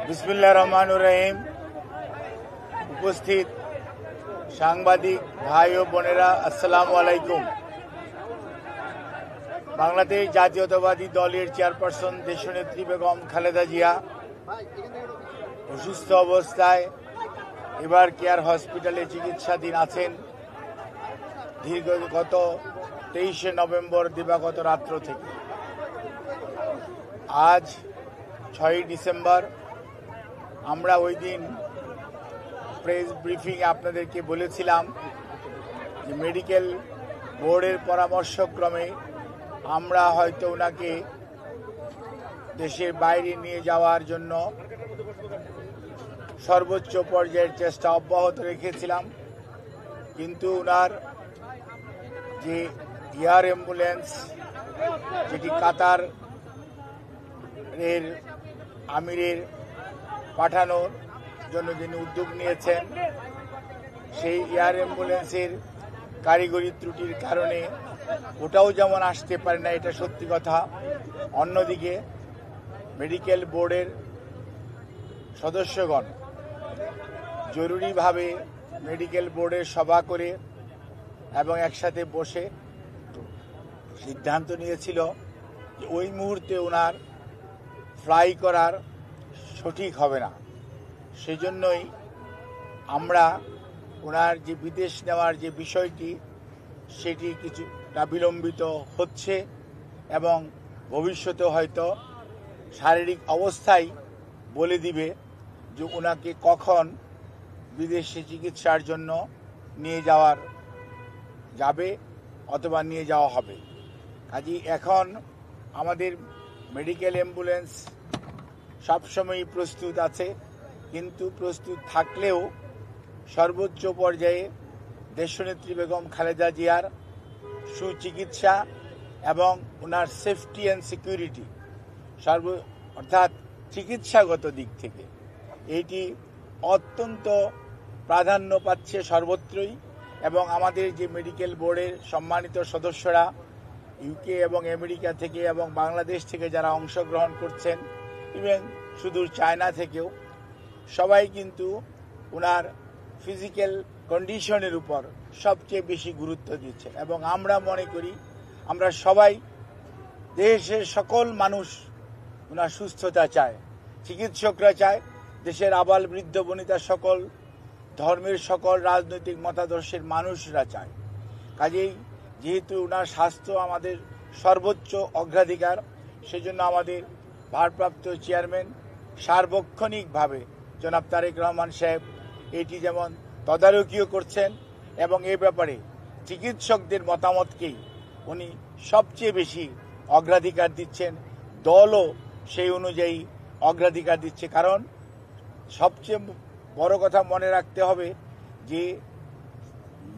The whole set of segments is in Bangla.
বিসমিল্লাহির রহমানির রহিম। উপস্থিত সাংবাদিক ভাই ও বোনেরা, আসসালামু আলাইকুম। বাংলাদেশ জাতীয়তাবাদী দলের চেয়ারপারসন দেশনেত্রী বেগম খালেদা জিয়া অসুস্থ অবস্থায় এবার কেয়ার হসপিটালে চিকিৎসাধীন আছেন গত 23শে নভেম্বর দিবাগত রাত্র থেকে। আজ 6ই ডিসেম্বর আমরা ওই দিন প্রেস ব্রিফিং আপনাদেরকে বলেছিলাম যে মেডিকেল বোর্ডের পরামর্শক্রমে আমরা হয়তো ওনাকে দেশের বাইরে নিয়ে যাওয়ার জন্য সর্বোচ্চ পর্যায়ের চেষ্টা অব্যাহত রেখেছিলাম, কিন্তু ওনার যে এয়ার অ্যাম্বুলেন্স যেটি কাতার এর আমিরের পাঠানোর জন্য যিনি উদ্যোগ নিয়েছেন, সেই এয়ার অ্যাম্বুলেন্সের কারিগরি ত্রুটির কারণে ওটাও যেমন আসতে পারে না, এটা সত্যি কথা। অন্যদিকে মেডিকেল বোর্ডের সদস্যগণ জরুরিভাবে মেডিকেল বোর্ডের সভা করে এবং একসাথে বসে সিদ্ধান্ত নিয়েছিল যে ওই মুহূর্তে ওনার ফ্লাই করার সঠিক হবে না। সেজন্যই আমরা ওনার যে বিদেশ নেওয়ার যে বিষয়টি সেটি কিছুটা বিলম্বিত হচ্ছে এবং ভবিষ্যতে হয়তো শারীরিক অবস্থাই বলে দিবে যে ওনাকে কখন বিদেশে চিকিৎসার জন্য নিয়ে যাবে অথবা নিয়ে যাওয়া হবে। কাজেই এখন আমাদের মেডিকেল অ্যাম্বুলেন্স সবসময়ই প্রস্তুত আছে, কিন্তু প্রস্তুত থাকলেও সর্বোচ্চ পর্যায়ে দেশনেত্রী বেগম খালেদা জিয়ার সুচিকিৎসা এবং ওনার সেফটি অ্যান্ড সিকিউরিটি অর্থাৎ চিকিৎসাগত দিক থেকে এইটি অত্যন্ত প্রাধান্য পাচ্ছে সর্বত্রই। এবং আমাদের যে মেডিকেল বোর্ডের সম্মানিত সদস্যরা ইউকে এবং আমেরিকা থেকে এবং বাংলাদেশ থেকে যারা অংশগ্রহণ করছেন, ইভেন সুদূর চায়না থেকেও, সবাই কিন্তু ওনার ফিজিক্যাল কন্ডিশনের উপর সবচেয়ে বেশি গুরুত্ব দিচ্ছেন। এবং আমরা মনে করি, আমরা সবাই, দেশের সকল মানুষ ওনার সুস্থতা চায়, চিকিৎসকরা চায়, দেশের আবাল বৃদ্ধ বনিতা সকল ধর্মের সকল রাজনৈতিক মতাদর্শের মানুষরা চায়। কাজেই যেহেতু ওনার স্বাস্থ্য আমাদের সর্বোচ্চ অগ্রাধিকার, সেজন্য আমাদের ভারপ্রাপ্ত চেয়ারম্যান সার্বক্ষণিকভাবে জনাব তারেক রহমান সাহেব এটি যেমন তদারকিও করছেন এবং এ ব্যাপারে চিকিৎসকদের মতামতকেই উনি সবচেয়ে বেশি অগ্রাধিকার দিচ্ছেন। দলও সেই অনুযায়ী অগ্রাধিকার দিচ্ছে, কারণ সবচেয়ে বড় কথা মনে রাখতে হবে যে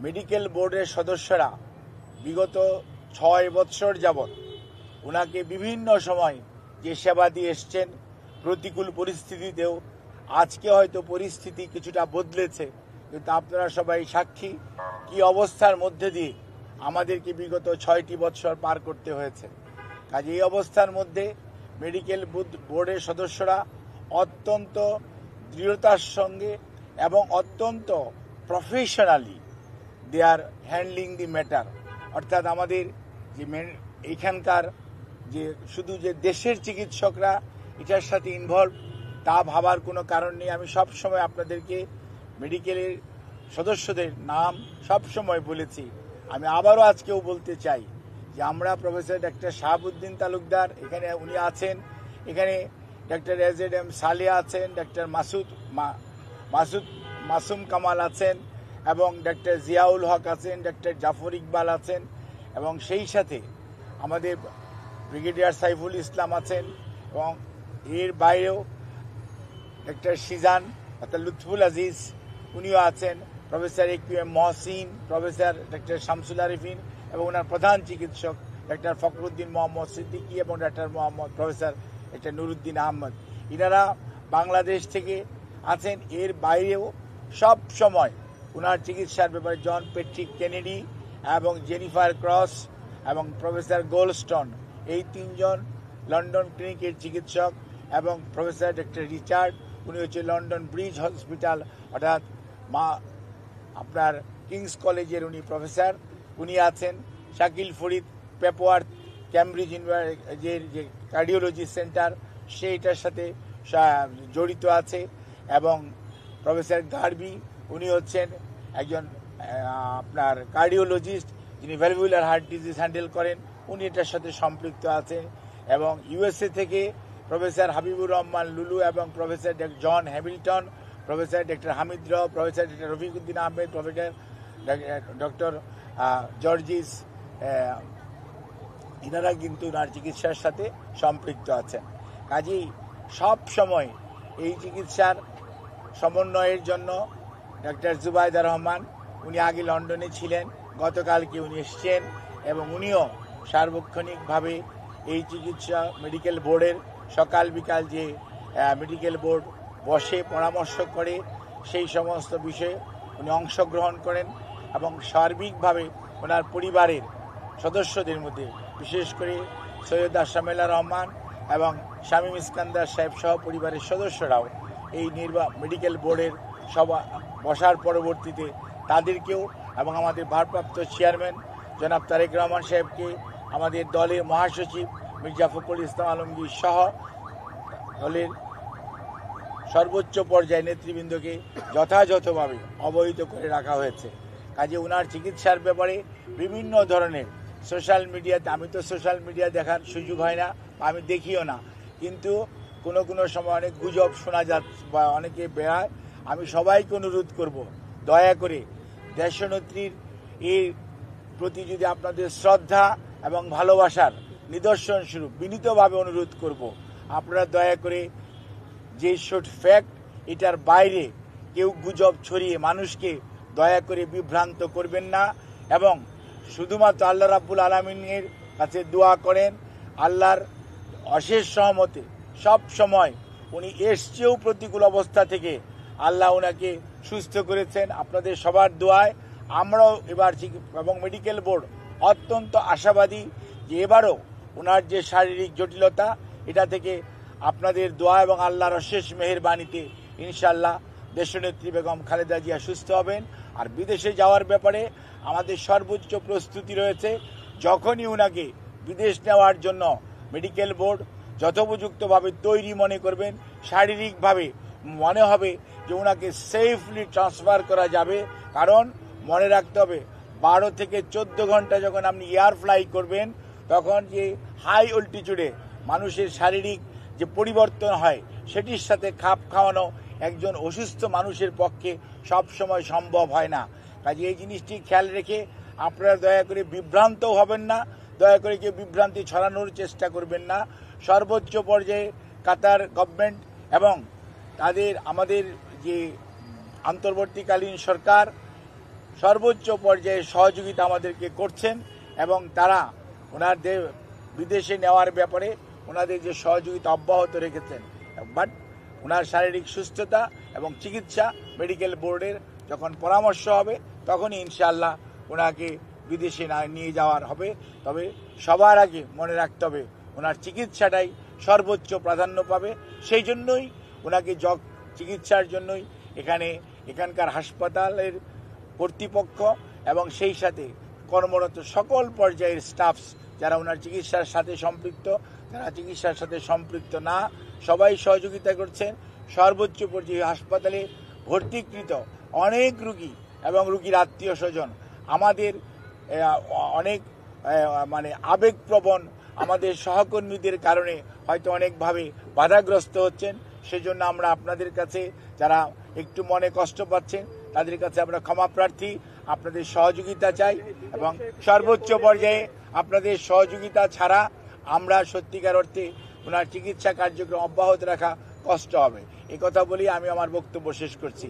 মেডিকেল বোর্ডের সদস্যরা বিগত 6 বৎসর যাবৎ ওনাকে বিভিন্ন সময় যে সেবা দিয়ে এসছেন, প্রতিকূল পরিস্থিতিতেও। আজকে হয়তো পরিস্থিতি কিছুটা বদলেছে, কিন্তু আপনারা সবাই সাক্ষী কি অবস্থার মধ্যে দিয়ে আমাদেরকে বিগত 6টি বৎসর পার করতে হয়েছে। কাজে এই অবস্থার মধ্যে মেডিকেল বোর্ডের সদস্যরা অত্যন্ত দৃঢ়তার সঙ্গে এবং অত্যন্ত professionally they are handling the matter. অর্থাৎ আমাদের যে এইখানকার যে শুধু যে দেশের চিকিৎসকরা এটার সাথে ইনভলভ তা ভাবার কোনো কারণ নেই। আমি সব সময় আপনাদেরকে মেডিকেলের সদস্যদের নাম সব সময় বলেছি, আমি আবারও আজকেও বলতে চাই যে আমরা প্রফেসর ডক্টর শাহাবুদ্দিন তালুকদার এখানে উনি আছেন, এখানে ডক্টর এজেড এম সালেহ আছেন, ডক্টর মাসুম কামাল আছেন এবং ডক্টর জিয়াউল হক আছেন, ডক্টর জাফর ইকবাল আছেন এবং সেই সাথে আমাদের ব্রিগেডিয়ার সাইফুল ইসলাম আছেন এবং এর বাইরেও ডক্টর শিজান অর্থাৎ লুৎফুল আজিজ উনিও আছেন, professor AQM Mohsin, professor doctor Shamsul Arifin এবং ওনার প্রধান চিকিৎসক ডক্টর ফখরুদ্দিন মোহাম্মদ সিদ্দিকী এবং doctor professor doctor Nuruddin Ahmed, ইনারা বাংলাদেশ থেকে আছেন। এর বাইরেও সব সময় ওনার চিকিৎসার ব্যাপারে জন পেট্রিক কেনেডি এবং জেনিফার ক্রস এবং প্রফেসর গোল্ডস্টোন এই তিনজন লন্ডন ক্লিনিকের চিকিৎসক এবং প্রফেসর ডক্টর রিচার্ড, উনি হচ্ছে লন্ডন ব্রিজ হসপিটাল অর্থাৎ আপনার কিংস কলেজের উনি প্রফেসর, উনি আছেন। শাকিল ফরিদ পেপওয়ার্থ ক্যামব্রিজ ইউনিভার্সিটির যে কার্ডিওলজি সেন্টার সেইটার সাথে জড়িত আছে, এবং প্রফেসর গার্বি উনি হচ্ছেন একজন আপনার কার্ডিওলজিস্ট যিনি ভ্যালভুলার হার্ট ডিজিজ হ্যান্ডেল করেন, উনি এটার সাথে সম্পৃক্ত আছেন। এবং ইউএসএ থেকে প্রফেসর হাবিবুর রহমান লুলু এবং professor John Hamilton, professor doctor Hamid Rao, professor doctor Rafiquddin Ahmed, professor doctor Jorjis, এনারা কিন্তু ওনার চিকিৎসার সাথে সম্পৃক্ত আছেন। কাজেই সব সময় এই চিকিৎসার সমন্বয়ের জন্য ডক্টর জুবাইদা রহমান, উনি আগে লন্ডনে ছিলেন, গতকালকে উনি এসছেন, এবং উনিও সার্বক্ষণিকভাবে এই চিকিৎসা মেডিকেল বোর্ডের সকাল বিকাল যে মেডিকেল বোর্ড বসে পরামর্শ করে সেই সমস্ত বিষয়ে উনি অংশগ্রহণ করেন, এবং সার্বিকভাবে ওনার পরিবারের সদস্যদের মধ্যে বিশেষ করে সৈয়দ আশামেলা রহমান এবং শামীম ইস্কান্দার সাহেব সহ পরিবারের সদস্যরাও এই মেডিকেল বোর্ডের সভা বসার পরবর্তীতে তাদেরকেও এবং আমাদের ভারপ্রাপ্ত চেয়ারম্যান জনাব তারেক রহমান সাহেবকে, আমাদের দলের মহাসচিব মির্জা ফখরুল ইসলাম আলমগীর সহ দলের সর্বোচ্চ পর্যায়ে নেতৃবৃন্দকে যথাযথভাবে অবহিত করে রাখা হয়েছে। কাজে ওনার চিকিৎসার ব্যাপারে বিভিন্ন ধরনের সোশ্যাল মিডিয়াতে, আমি তো সোশ্যাল মিডিয়া দেখার সুযোগ হয় না, আমি দেখিও না, কিন্তু কোনো সময় অনেক গুজব শোনা যাচ্ছে বা অনেকে বেড়ায়। আমি সবাইকে অনুরোধ করব, দয়া করে দেশনেত্রীর এর প্রতি যদি আপনাদের শ্রদ্ধা এবং ভালোবাসার নিদর্শন স্বরূপ বিনীতভাবে অনুরোধ করব, আপনারা দয়া করে যে শোট ফ্যাক্ট এটার বাইরে কেউ গুজব ছড়িয়ে মানুষকে দয়া করে বিভ্রান্ত করবেন না, এবং শুধুমাত্র আল্লাহ রাব্বুল আলামিনের কাছে দোয়া করেন আল্লাহর অশেষ সহমতে সব সময় উনি এসছেও প্রতিকূল অবস্থা থেকে আল্লাহ ওনাকে সুস্থ করেছেন। আপনাদের সবার দোয়ায় আমরাও এবার এবং মেডিকেল বোর্ড অত্যন্ত আশাবাদী যে এবারও ওনার যে শারীরিক জটিলতা এটা থেকে আপনাদের দোয়া এবং আল্লাহর অশেষ মেহেরবানিতে ইনশাআল্লাহ দেশনেত্রী বেগম খালেদা জিয়া সুস্থ হবেন। আর বিদেশে যাওয়ার ব্যাপারে আমাদের সর্বোচ্চ প্রস্তুতি রয়েছে। যখনই ওনাকে বিদেশ নেওয়ার জন্য মেডিকেল বোর্ড যথোপযুক্তভাবে তৈরি মনে করবেন, শারীরিকভাবে মনে হবে যে ওনাকে সেফলি ট্রান্সফার করা যাবে, কারণ মনে রাখতে হবে 12 থেকে 14 ঘন্টা যখন আপনি এয়ার ফ্লাই করবেন তখন যে হাই অল্টিটিউডে মানুষের শারীরিক যে পরিবর্তন হয় সেটির সাথে খাপ খাওয়ানো একজন অসুস্থ মানুষের পক্ষে সব সময় সম্ভব হয় না। কাজে এই জিনিসটি খেয়াল রেখে আপনারা দয়া করে বিভ্রান্ত হবেন না, দয়া করে কেউ বিভ্রান্তি ছড়ানোর চেষ্টা করবেন না। সর্বোচ্চ পর্যায়ে কাতার গভর্নমেন্ট এবং আমাদের যে অন্তর্বর্তীকালীন সরকার সর্বোচ্চ পর্যায়ে সহযোগিতা আমাদেরকে করছেন, এবং তারা ওনাদের বিদেশে নেওয়ার ব্যাপারে ওনাদের যে সহযোগিতা অব্যাহত রেখেছেন। বাট ওনার শারীরিক সুস্থতা এবং চিকিৎসা মেডিকেল বোর্ডের যখন পরামর্শ হবে তখনই ইনশাআল্লাহ ওনাকে বিদেশে নিয়ে যাওয়ার হবে। তবে সবার আগে মনে রাখতে হবে ওনার চিকিৎসাটাই সর্বোচ্চ প্রাধান্য পাবে। সেই জন্যই ওনাকে চিকিৎসার জন্যই এখানকার হাসপাতালের কর্তৃপক্ষ এবং সেই সাথে কর্মরত সকল পর্যায়ের স্টাফস যারা ওনার চিকিৎসার সাথে সম্পৃক্ত, যারা চিকিৎসার সাথে সম্পৃক্ত না, সবাই সহযোগিতা করছেন। সর্বোচ্চ পর্যায়ে হাসপাতালে ভর্তিকৃত অনেক রুগী এবং রুগীর আত্মীয় স্বজন আমাদের অনেক আবেগপ্রবণ আমাদের সহকর্মীদের কারণে হয়তো অনেকভাবে বাধাগ্রস্ত হচ্ছেন। সেজন্য আমরা আপনাদের কাছে যারা একটু মনে কষ্ট পাচ্ছেন তাদের কাছে আমরা ক্ষমা প্রার্থী, আপনাদের সহযোগিতা চাই, এবং সর্বোচ্চ পর্যায়ে আপনাদের সহযোগিতা ছাড়া আমরা সত্যিকার অর্থে ওনার চিকিৎসা কার্যক্রম অব্যাহত রাখা কষ্ট হবে। এই কথা বলি আমি আমার বক্তব্য শেষ করছি।